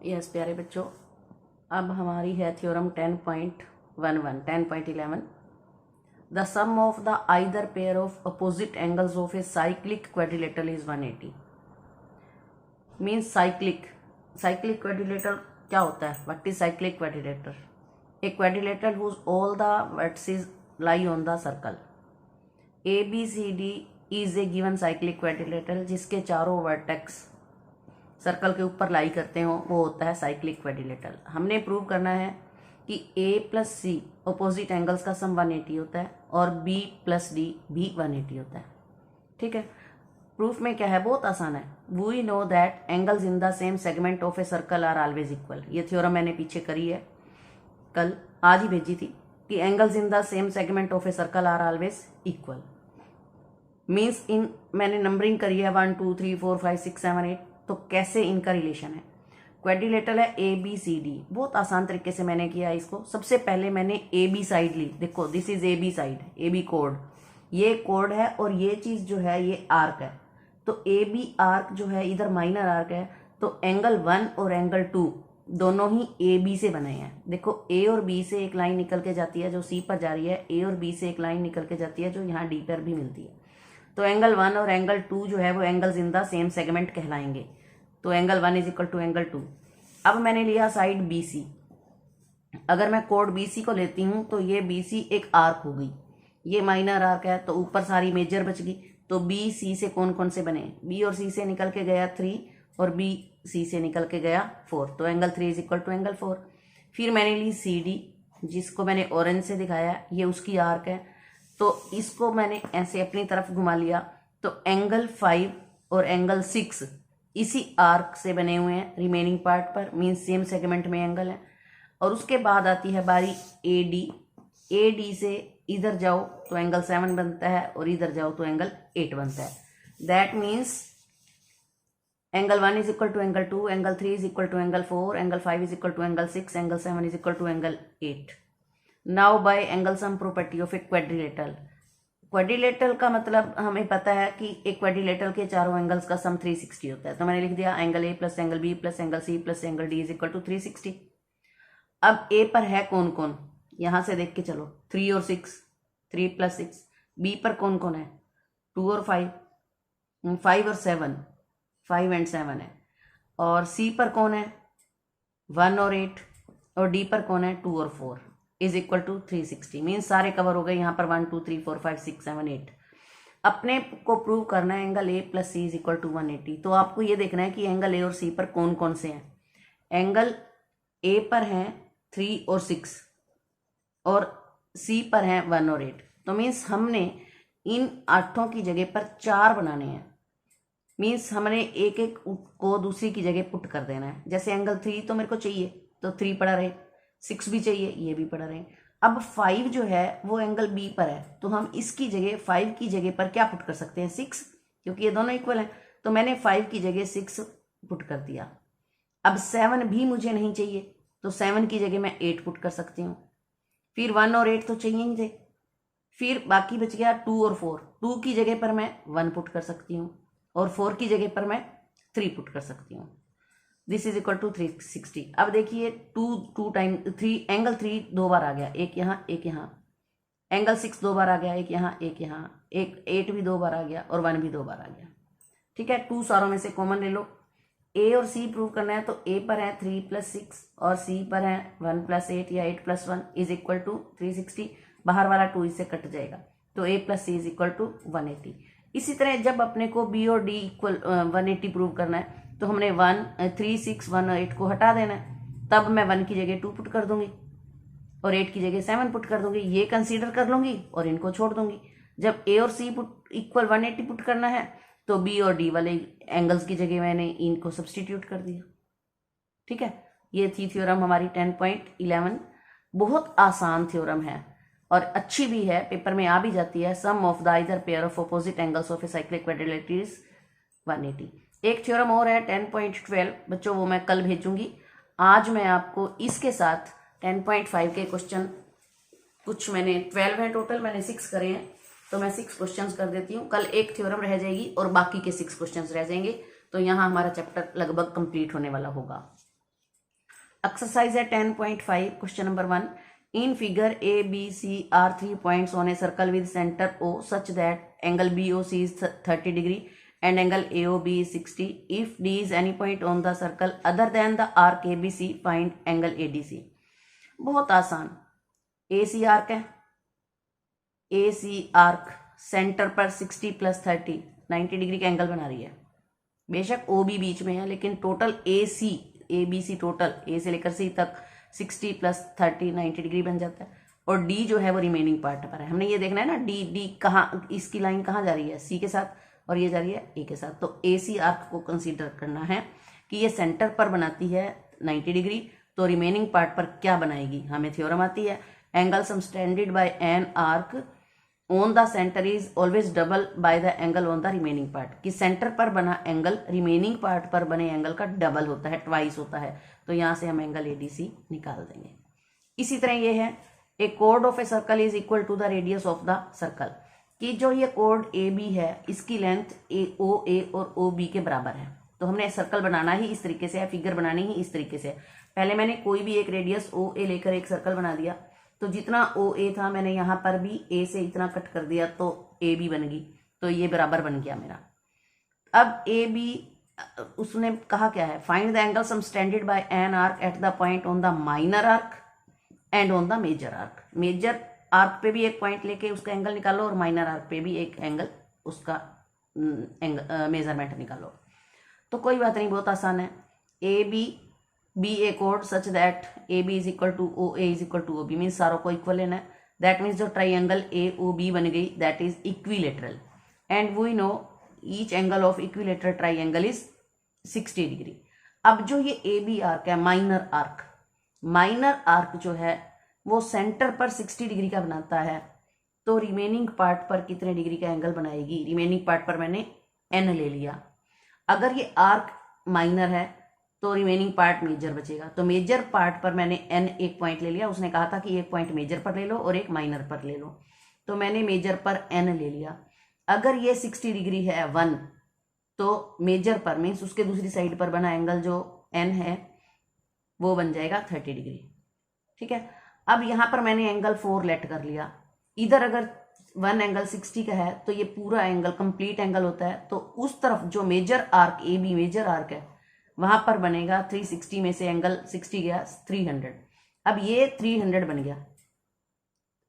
Yes प्यारे बच्चों, अब हमारी है theorem 10.11 the sum of the either pair of opposite angles of a cyclic quadrilateral is 180। Means cyclic quadrilateral क्या होता है? What is cyclic quadrilateral? A quadrilateral whose all the vertices lie on the circle. ABCD is a given cyclic quadrilateral जिसके चारों vertex circle के ऊपर लाई करते हो, वो होता है साइक्लिक क्वाड्रिलेटरल। हमने प्रूव करना है कि A plus C opposite angles का सम 180 होता है और B प्लस डी भी 180 होता है। ठीक है, प्रूफ में क्या है? बहुत आसान है। We know that angles in the same segment of a circle are always equal. ये थ्योरम मैंने पीछे करी है, आज ही भेजी थी कि angles in the same segment of a circle are always equal. Means इन मैंने नंबरिंग करी है 1 2 3 4 5 6 7 8। तो कैसे इनका रिलेशन है? क्वाड्रिलेटरल है ABCD। बहुत आसान तरीके से मैंने किया इसको। सबसे पहले मैंने AB साइड ली। देखो, this is AB side, AB code, ये कोड है और ये चीज जो है ये आर्क है। तो AB आर्क जो है इधर माइनर आर्क है, तो एंगल 1 और एंगल 2 दोनों ही AB से बने हैं। देखो, A और B से एक लाइन निकल के जाती है जो C पर जा रही है, A और B से एक लाइन निकल के जाती है जो यहाँ D पर भी मिलती है। तो एंगल 1 और एंगल 2 जो है वो angles in the same segment कहलाएंगे। तो angle 1 is equal to angle 2। अब मैंने लिया साइड BC। अगर मैं कोड BC को लेती हूँ तो ये BC एक आर्क हो गई, ये माइनर आर्क है, तो ऊपर सारी मेजर बच गई। तो BC से कौन कौन से बने? B और C से निकल के गया 3 और BC से निकल के गया 4। तो angle 3 is equal to angle 4। फिर मैंने ली CD, जिसको मैंने ऑरेंज से दिखाया, ये उसकी आर्क है, तो इसको मैंने ऐसे अपनी तरफ घुमा लिया। तो एंगल 5 और एंगल 6 इसी आर्क से बने हुए हैं रिमेनिंग पार्ट पर, मीन्स सेम सेगमेंट में एंगल है। और उसके बाद आती है बारी AD से इधर जाओ तो एंगल 7 बनता है और इधर जाओ तो एंगल 8 बनता है। That means angle 1 is equal to angle 2, angle 3 is equal to angle 4, angle 5 is equal to angle 6, angle 7 is equal to angle 8। Now by angle sum property of a quadrilateral. Quadrilateral का मतलब हमें पता है कि एक quadrilateral के चारों angles का सम 360 होता है। तो मैंने लिख दिया angle A plus angle B plus angle C plus angle D is equal to 360। अब A पर है कौन कौन? यहां से देख के चलो, 3 और 6, 3 प्लस 6। B पर कौन कौन है? 2 और 5, 5 और 7, 5 एंड 7 है। और C पर कौन है? 1 और 8। और D पर कौन है? 2 और 4 इज इक्वल टू 360। मीन्स सारे कवर हो गए यहाँ पर 1 2 3 4 5 6 7 8। अपने को प्रूव करना है angle A plus C is equal to 180। तो आपको ये देखना है कि एंगल A और C पर कौन कौन से हैं। एंगल A पर हैं 3 और 6 और C पर हैं 1 और 8। तो मीन्स हमने इन 8 की जगह पर 4 बनाने हैं। मीन्स हमने एक एक को दूसरी की जगह पुट कर देना है। जैसे एंगल 3 तो मेरे को चाहिए, तो 3 पड़ा रहे, 6 भी चाहिए, ये भी पड़ा रहे। अब 5 जो है वो एंगल B पर है, तो हम इसकी जगह 5 की जगह पर क्या पुट कर सकते हैं? 6, क्योंकि ये दोनों इक्वल हैं। तो मैंने 5 की जगह 6 पुट कर दिया। अब 7 भी मुझे नहीं चाहिए, तो 7 की जगह मैं 8 पुट कर सकती हूँ। फिर 1 और 8 तो चाहिए ही थे। फिर बाकी बच गया 2 और 4। 2 की जगह पर मैं 1 पुट कर सकती हूँ और 4 की जगह पर मैं 3 पुट कर सकती हूँ। This is equal to 360। अब देखिए 2 टाइम 3, एंगल 3 2 बार आ गया, एक यहाँ एक यहाँ। एंगल 6 2 बार आ गया, एक यहाँ एक यहाँ। एक 8 भी 2 बार आ गया और 1 भी 2 बार आ गया। ठीक है, 2 सारों में से कॉमन ले लो। A और C प्रूव करना है, तो A पर है 3 प्लस 6 और C पर है 1 प्लस 8 या 8 प्लस 1 इज इक्वल टू 360। बाहर वाला 2 इससे कट जाएगा, तो A plus C is equal to 180। इसी तरह जब अपने को B और D इक्वल 180 प्रूव करना है, तो हमने 3 6 1 और 8 को हटा देना है। तब मैं 1 की जगह 2 पुट कर दूंगी और 8 की जगह 7 पुट कर दूंगी। ये कंसीडर कर लूंगी और इनको छोड़ दूंगी। जब A और C पुट इक्वल 180 पुट करना है, तो B और D वाले एंगल्स की जगह मैंने इनको सब्सटीट्यूट कर दिया। ठीक है, ये थी थ्योरम हमारी 10.11। बहुत आसान थ्योरम है और अच्छी भी है, पेपर में आ भी जाती है। Sum of the either pair of opposite angles of a cyclic quadrilateral is 180। एक थ्योरम और है 10.12 बच्चों, वो मैं कल भेजूंगी। आज मैं आपको इसके साथ 10.5 के क्वेश्चन, कुछ मैंने 12 है टोटल, मैंने 6 करे हैं, तो मैं 6 क्वेश्चंस कर देती हूँ। कल एक थ्योरम रह जाएगी और बाकी के 6 क्वेश्चंस रह जाएंगे। तो यहाँ हमारा चैप्टर लगभग कंप्लीट होने वाला होगा। एक्सरसाइज है 10.5 question number 1। In figure A B C are 3 points on a circle with centre O such that angle BOC is 30 degree and angle AOB is 60. If D is any point on the circle other than the arc ABC, find angle ADC। बहुत आसान। AC arc है, AC arc centre पर 60 + 30 90 degree का angle बना रही है। बेशक OB बीच में है, लेकिन total AC ABC total A से लेकर C तक 60 + 30 90 डिग्री बन जाता है। और D जो है वो रिमेनिंग पार्ट पर है। हमने ये देखना है ना D कहाँ, इसकी लाइन कहाँ जा रही है, C के साथ, और ये जा रही है A के साथ। तो AC आर्क को कंसीडर करना है कि ये सेंटर पर बनाती है 90 डिग्री, तो रिमेनिंग पार्ट पर क्या बनाएगी। हमें थ्योरम आती है, angle subtended by an arc on the centre is always double by the angle on the remaining part, कि सेंटर पर बना एंगल रिमेनिंग पार्ट पर बने एंगल का डबल होता है, ट्वाइस होता है। तो यहां से हम एंगल एडीसी निकाल देंगे। इसी तरह ये है, ए कोड of a circle is equal to the radius of the circle, कि जो ये कोड ए बी है इसकी लेंथ ओ ए और ओ बी के बराबर है। तो हमने सर्कल बनाना ही इस तरीके से है, फिगर बनानी ही इस तरीके से है। पहले मैंने कोई भी एक रेडियस ओ ए लेकर एक सर्कल बना दिया, तो जितना ओ ए था मैंने यहाँ पर भी ए से इतना कट कर दिया, तो ए बी बन गई, तो ये बराबर बन गया मेरा। अब ए बी उसने कहा क्या है, find the angle subtended by an arc at the point on the minor arc and on the major arc. Major arc पे भी एक पॉइंट लेके उसका एंगल निकालो, और माइनर आर्क पे भी एक एंगल उसका मेजरमेंट निकालो। तो कोई बात नहीं, बहुत आसान है। ए बी ए कोड such that A B is equal to O A is equal to O B, means सारों को इक्वल लेना है। दैट मीन्स जो ट्राइंगल ए ओ बी बन गई that is equilateral, and we know each angle of equilateral triangle is 60 degree. अब जो ये ए बी आर्क है, माइनर आर्क जो है वो सेंटर पर 60 डिग्री का बनाता है, तो रिमेनिंग पार्ट पर कितने डिग्री का एंगल बनाएगी। रिमेनिंग पार्ट पर मैंने एन ले लिया। अगर ये आर्क माइनर है तो रिमेनिंग पार्ट मेजर बचेगा, तो मेजर पार्ट पर मैंने एन एक पॉइंट ले लिया। उसने कहा था कि एक पॉइंट मेजर पर ले लो और एक माइनर पर ले लो, तो मैंने मेजर पर एन ले लिया। अगर ये 60 डिग्री है 1, तो मेजर पर मीन्स उसके दूसरी साइड पर बना एंगल जो एन है वो बन जाएगा 30 डिग्री। ठीक है, अब यहां पर मैंने एंगल 4 लेट कर लिया। इधर अगर 1 एंगल 60 का है तो ये पूरा एंगल कंप्लीट एंगल होता है, तो उस तरफ जो major arc A B major arc है वहां पर बनेगा 360 में से एंगल 60 गया 300। अब ये 300 बन गया।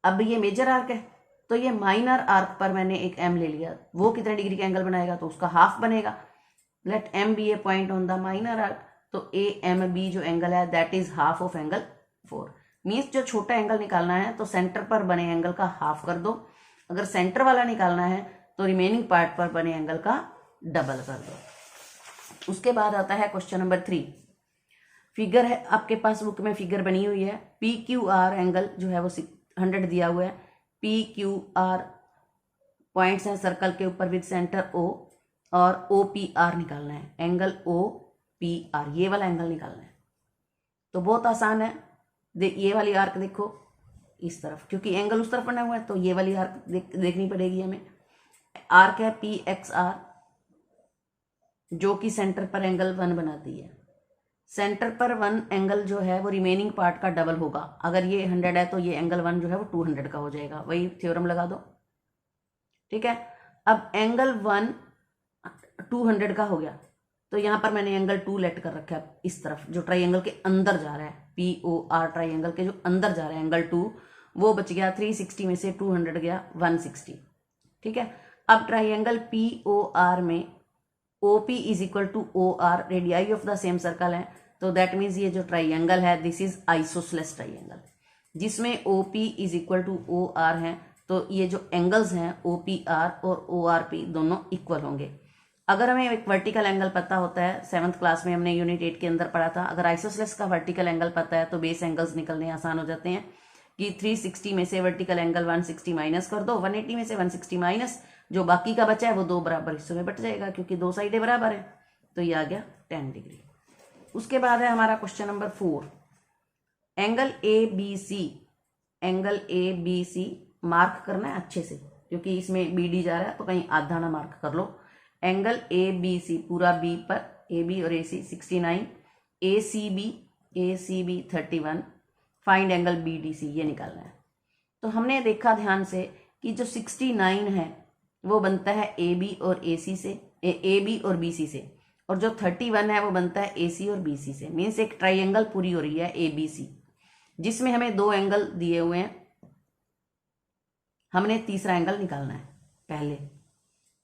अब ये मेजर आर्क है, तो ये माइनर आर्क पर मैंने एक एम ले लिया, वो कितने डिग्री का एंगल बनाएगा, तो उसका हाफ बनेगा। Let M be a point on the minor arc, तो ए एम बी जो एंगल है that is half of angle 4। मीन्स जो छोटा एंगल निकालना है तो सेंटर पर बने एंगल का हाफ कर दो, अगर सेंटर वाला निकालना है तो रिमेनिंग पार्ट पर बने एंगल का डबल कर दो। उसके बाद आता है क्वेश्चन नंबर 3। फिगर है आपके पास, बुक में फिगर बनी हुई है। पी क्यू आर एंगल जो है वो 100 दिया हुआ है। पी क्यू आर पॉइंट्स हैं सर्कल के ऊपर विद सेंटर ओ, और ओ पी आर निकालना है। एंगल ओ पी आर, ये वाला एंगल निकालना है। तो बहुत आसान है। ये वाली आर्क देखो इस तरफ, क्योंकि एंगल उस तरफ बना हुआ है तो ये वाली आर्क देखनी पड़ेगी हमें। आर्क है पी एक्स आर, जो कि सेंटर पर एंगल 1 बनाती है। सेंटर पर 1 एंगल जो है वो रिमेनिंग पार्ट का डबल होगा। अगर ये 100 है तो ये एंगल 1 जो है वो 200 का हो जाएगा। वही थ्योरम लगा दो। ठीक है, अब एंगल 1 200 का हो गया, तो यहां पर मैंने एंगल 2 लेट कर रखा है इस तरफ, जो ट्राइंगल के अंदर जा रहा है। पी ओ आर ट्राइंगल के जो अंदर जा रहा है एंगल 2, वो बच गया 360 में से 200 गया 160। ठीक है, अब ट्राइंगल पी ओ आर में O P is equal to O R, radii of the same circle है, तो दैट मीन्स ये जो ट्राइंगल है दिस इज आइसोसेलेस ट्राइंगल, जिसमें O P is equal to O R है। तो ये जो एंगल्स हैं ओ पी आर और ओ आर पी दोनों इक्वल होंगे। अगर हमें एक वर्टिकल एंगल पता होता है, 7th क्लास में हमने यूनिट 8 के अंदर पढ़ा था, अगर आइसोसेलेस का वर्टिकल एंगल पता है तो बेस एंगल्स निकलने आसान हो जाते हैं। कि 360 में से वर्टिकल एंगल 160 माइनस कर दो, 180 में से 160 माइनस, जो बाकी का बचा है वो 2 बराबर हिस्सों में बट जाएगा, क्योंकि 2 साइडें बराबर है, तो ये आ गया 10 डिग्री। उसके बाद है हमारा question number 4। Angle A B C, angle A B C mark करना है अच्छे से, क्योंकि इसमें बी डी जा रहा है तो कहीं आधा ना मार्क कर लो। एंगल ए बी सी पूरा बी पर, ए बी और A C 69, A C B ACB 31, find angle BDC, ये निकालना है। तो हमने देखा ध्यान से कि जो 69 है वो बनता है AB और AC से, AB और BC से, और जो 31 है वो बनता है AC और BC से। मीन्स एक ट्राइंगल पूरी हो रही है ABC, जिसमें हमें 2 एंगल दिए हुए हैं। हमने तीसरा एंगल निकालना है पहले,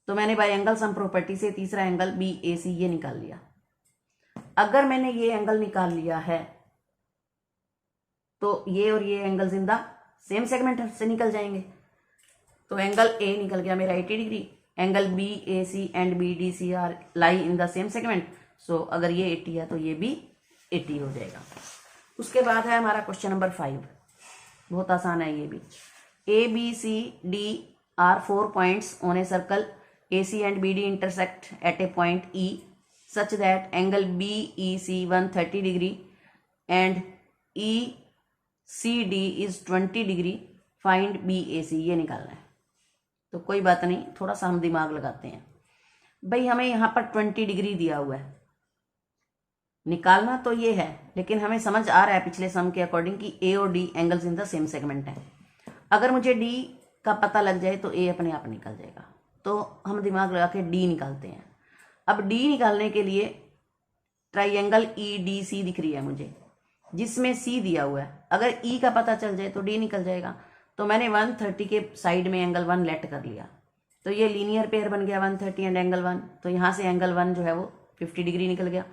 तो मैंने बाय एंगल सम प्रॉपर्टी से तीसरा एंगल BAC ये निकाल लिया। अगर मैंने ये एंगल निकाल लिया है तो ये और ये angles in the same segment से निकल जाएंगे। तो एंगल A निकल गया मेरा 80 degree, angle BAC and BDC are lie in the same segment. So अगर ये 80 है तो ये भी 80 हो जाएगा। उसके बाद है हमारा क्वेश्चन नंबर 5, बहुत आसान है ये भी। ABCD are 4 points on a circle, AC and BD intersect at a point E such that angle BEC 130 degree and ECD is 20 degree, find BAC, ये निकालना है। तो कोई बात नहीं, थोड़ा सा हम दिमाग लगाते हैं। भाई हमें यहाँ पर 20 डिग्री दिया हुआ है, निकालना तो ये है, लेकिन हमें समझ आ रहा है पिछले सम के अकॉर्डिंग कि A और D angles in the same segment है। अगर मुझे D का पता लग जाए तो A अपने आप निकल जाएगा। तो हम दिमाग लगा के D निकालते हैं। अब D निकालने के लिए ट्राइंगल EDC दिख रही है मुझे, जिसमें C दिया हुआ है। अगर E का पता चल जाए तो D निकल जाएगा। तो मैंने 130 के साइड में एंगल 1 लेट कर लिया, तो ये लीनियर पेयर बन गया 130 एंड एंगल 1। तो यहाँ से एंगल 1 जो है वो 50 डिग्री निकल गया।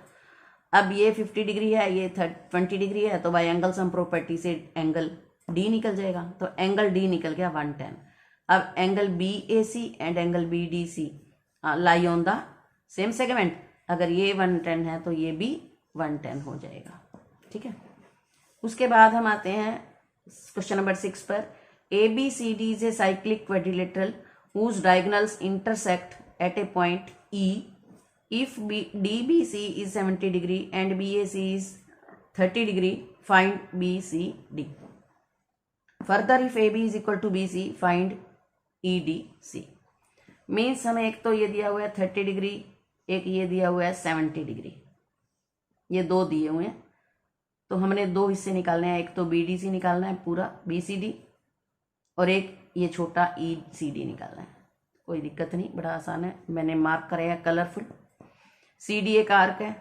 अब ये 50 डिग्री है, ये 20 डिग्री है, तो बाय एंगल सम प्रॉपर्टी से एंगल D निकल जाएगा। तो एंगल D निकल गया 110। अब angle BAC and angle BDC lie on the same segment. अगर ये 110 है तो ये भी 110 हो जाएगा। ठीक है। उसके बाद हम आते हैं क्वेश्चन नंबर 6 पर। ABCD is A cyclic quadrilateral whose diagonals intersect at a point E if DBC is 70 degree and BAC is 30 degree, find BCD. Further, if AB is equal to BC, find EDC. Means हमें एक तो ये दिया हुआ है 30 degree, एक ये दिया हुआ है 70 डिग्री, ये दो दिए हुए हैं। तो हमने 2 हिस्से निकालने हैं, एक तो BDC निकालना है पूरा BCD, और एक ये छोटा ECD निकालना है। कोई दिक्कत नहीं, बड़ा आसान है, मैंने मार्क कराया कलरफुल। CD एक आर्क है,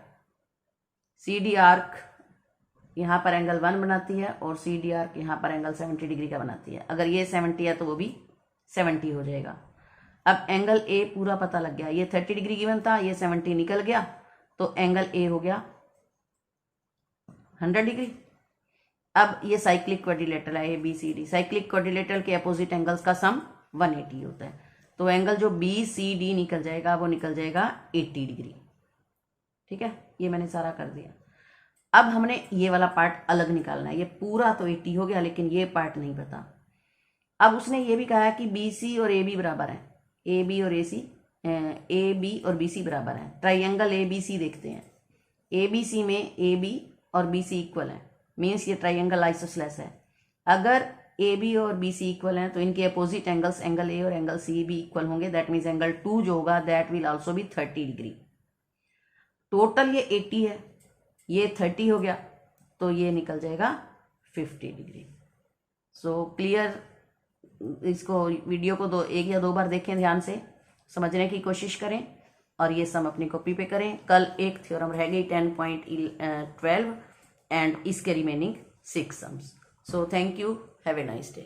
CD आर्क यहाँ पर एंगल 1 बनाती है और CD आर्क यहाँ पर एंगल 70 डिग्री का बनाती है। अगर ये 70 है तो वो भी 70 हो जाएगा। अब एंगल A पूरा पता लग गया, ये 30 डिग्री गिवन था, ये 70 निकल गया, तो एंगल A हो गया 100 डिग्री। अब ये साइक्लिक क्वाड्रिलेटरल है ABCD। साइक्लिक क्वाड्रिलेटरल के अपोजिट एंगल्स का सम 180 होता है। तो एंगल जो BCD निकल जाएगा वो निकल जाएगा 80 डिग्री। ठीक है, ये मैंने सारा कर दिया। अब हमने ये वाला पार्ट अलग निकालना है। ये पूरा तो 80 हो गया, लेकिन ये पार्ट नहीं पता। अब उसने ये भी कहा है कि BC और AB बराबर है, AB और AB और BC बराबर है। ट्राइंगल ABC देखते हैं। ABC में AB और BC इक्वल है, मीन्स ये ट्राइंगल आइसोसेलेस है। अगर AB और BC इक्वल हैं तो इनके अपोजिट एंगल्स एंगल A और एंगल C भी इक्वल होंगे। दैट मीन्स एंगल 2 जो होगा that will also be 30 degree. Total ये 80 है, ये 30 हो गया, तो ये निकल जाएगा 50 डिग्री। So clear. इसको वीडियो को एक या दो बार देखें, ध्यान से समझने की कोशिश करें और ये सम अपनी कॉपी पे करें। कल एक थ्योरम रह गई 10.12 एंड इसके remaining 6 sums. So thank you, have a nice day.